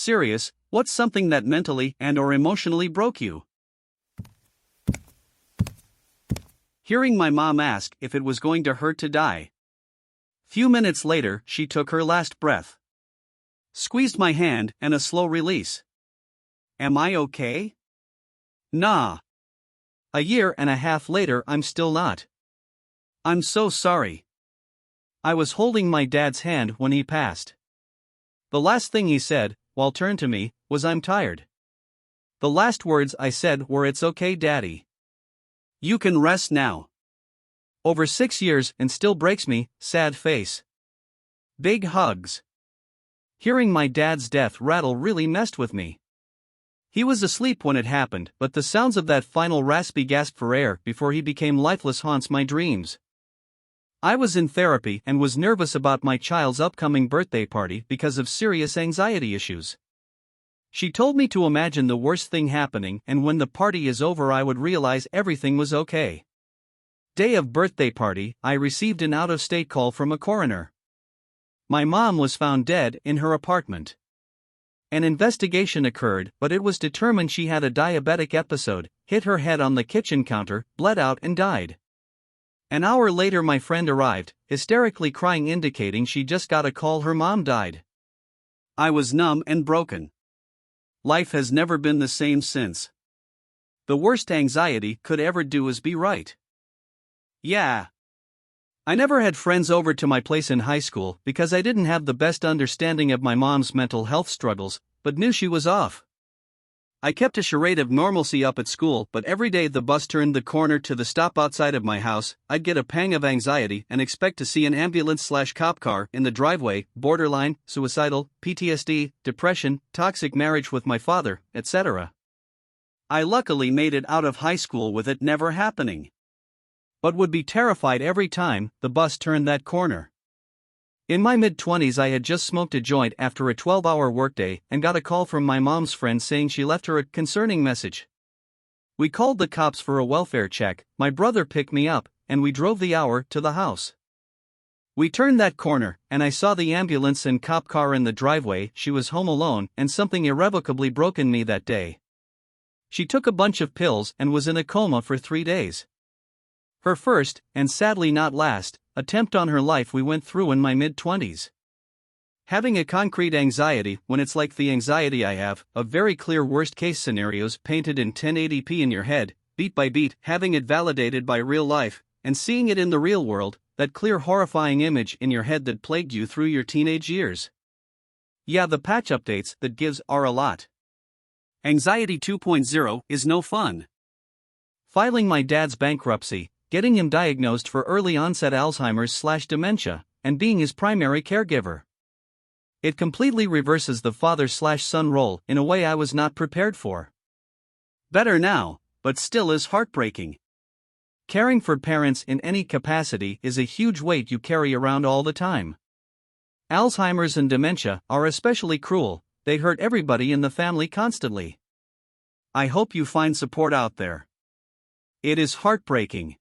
Serious, what's something that mentally and/or emotionally broke you? Hearing my mom ask if it was going to hurt to die. Few minutes later, she took her last breath. Squeezed my hand and a slow release. Am I okay? Nah. A year and a half later, I'm still not. I'm so sorry. I was holding my dad's hand when he passed. The last thing he said, while turned to me, was I'm tired. The last words I said were it's okay, Daddy. You can rest now. Over 6 years and still breaks me, sad face. Big hugs. Hearing my dad's death rattle really messed with me. He was asleep when it happened, but the sounds of that final raspy gasp for air before he became lifeless haunts my dreams. I was in therapy and was nervous about my child's upcoming birthday party because of serious anxiety issues. She told me to imagine the worst thing happening, and when the party is over I would realize everything was okay. Day of birthday party, I received an out-of-state call from a coroner. My mom was found dead in her apartment. An investigation occurred, but it was determined she had a diabetic episode, hit her head on the kitchen counter, bled out and died. An hour later my friend arrived, hysterically crying, indicating she just got a call her mom died. I was numb and broken. Life has never been the same since. The worst anxiety could ever do is be right. Yeah. I never had friends over to my place in high school because I didn't have the best understanding of my mom's mental health struggles, but knew she was off. I kept a charade of normalcy up at school, but every day the bus turned the corner to the stop outside of my house, I'd get a pang of anxiety and expect to see an ambulance/cop car in the driveway, borderline, suicidal, PTSD, depression, toxic marriage with my father, etc. I luckily made it out of high school with it never happening. But would be terrified every time the bus turned that corner. In my mid-20s I had just smoked a joint after a 12-hour workday and got a call from my mom's friend saying she left her a concerning message. We called the cops for a welfare check, my brother picked me up, and we drove the hour to the house. We turned that corner, and I saw the ambulance and cop car in the driveway. She was home alone, and something irrevocably broke in me that day. She took a bunch of pills and was in a coma for 3 days. Her first, and sadly not last, attempt on her life we went through in my mid-20s. Having a concrete anxiety when it's like the anxiety I have, of very clear worst-case scenarios painted in 1080p in your head, beat by beat, having it validated by real life, and seeing it in the real world, that clear horrifying image in your head that plagued you through your teenage years. Yeah, the patch updates that gives are a lot. Anxiety 2.0 is no fun. Filing my dad's bankruptcy, getting him diagnosed for early onset Alzheimer's/dementia, and being his primary caregiver. It completely reverses the father/son role in a way I was not prepared for. Better now, but still is heartbreaking. Caring for parents in any capacity is a huge weight you carry around all the time. Alzheimer's and dementia are especially cruel, they hurt everybody in the family constantly. I hope you find support out there. It is heartbreaking.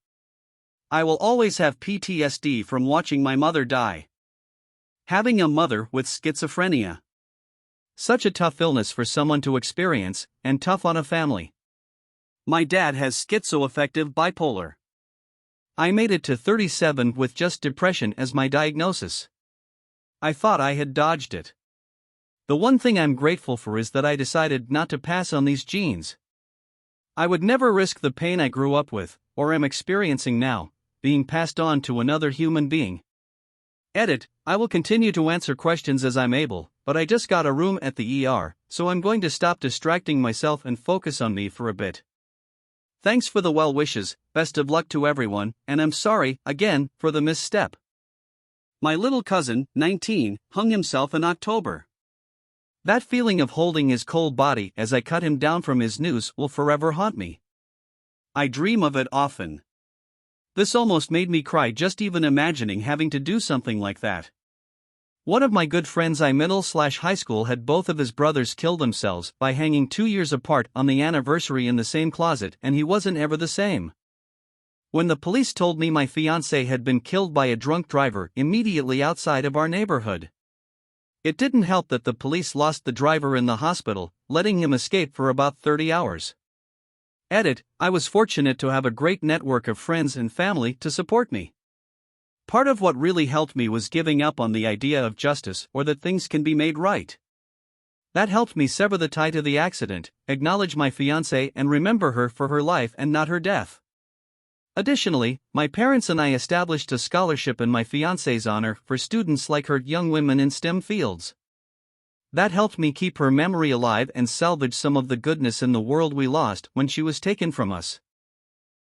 I will always have PTSD from watching my mother die. Having a mother with schizophrenia. Such a tough illness for someone to experience, and tough on a family. My dad has schizoaffective bipolar. I made it to 37 with just depression as my diagnosis. I thought I had dodged it. The one thing I'm grateful for is that I decided not to pass on these genes. I would never risk the pain I grew up with, or am experiencing now, being passed on to another human being. Edit, I will continue to answer questions as I'm able, but I just got a room at the ER, so I'm going to stop distracting myself and focus on me for a bit. Thanks for the well wishes, best of luck to everyone, and I'm sorry, again, for the misstep. My little cousin, 19, hung himself in October. That feeling of holding his cold body as I cut him down from his noose will forever haunt me. I dream of it often. This almost made me cry just even imagining having to do something like that. One of my good friends I middle/high school had both of his brothers kill themselves by hanging 2 years apart on the anniversary in the same closet, and he wasn't ever the same. When the police told me my fiancé had been killed by a drunk driver immediately outside of our neighborhood, It didn't help that the police lost the driver in the hospital, letting him escape for about 30 hours. Edit, I was fortunate to have a great network of friends and family to support me. Part of what really helped me was giving up on the idea of justice or that things can be made right. That helped me sever the tie to the accident, acknowledge my fiancée and remember her for her life and not her death. Additionally, my parents and I established a scholarship in my fiancée's honor for students like her, young women in STEM fields. That helped me keep her memory alive and salvage some of the goodness in the world we lost when she was taken from us.